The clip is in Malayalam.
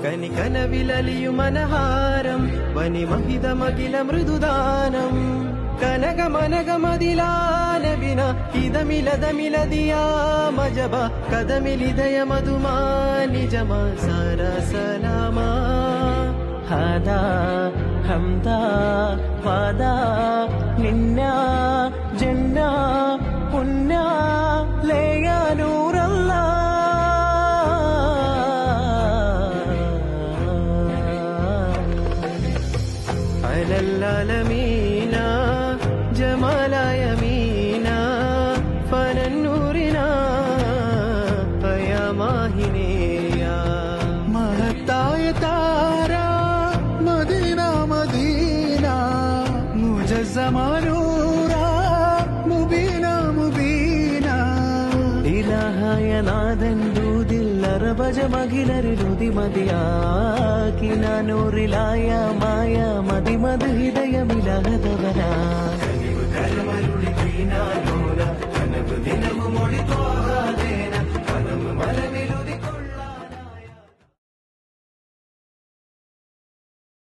കനികനവിലലിയും മനഹാരം വനിമഹിതമഖില മൃദുദാനം കനകമനകമതിലാനബിന ഇതമിലതമിലതിയാ മജബ കദമിലിദയ മധുമാ നിജമാ സാരാ സലാമാ ഹാദാ ഹംദാ വാദാ നിന്ന ജന്ന പുന്ന ലേയാ നൂറല്ലാ അലല്ലാലമീന ജമാലയമീന ഫനന്നൂരിന പയമാഹിനേയ മഹത്തായ താര മദീന മദീന മുജസ്സമനൂറ മുബീന മുബീന ഇലാഹായ നാദൻ ദൂതിൽ അറബജമഖിലരുതി മതിയാക്കിന നൂറിലായ മായ മതിമത് ഹൃദയമിലാഹതവനാ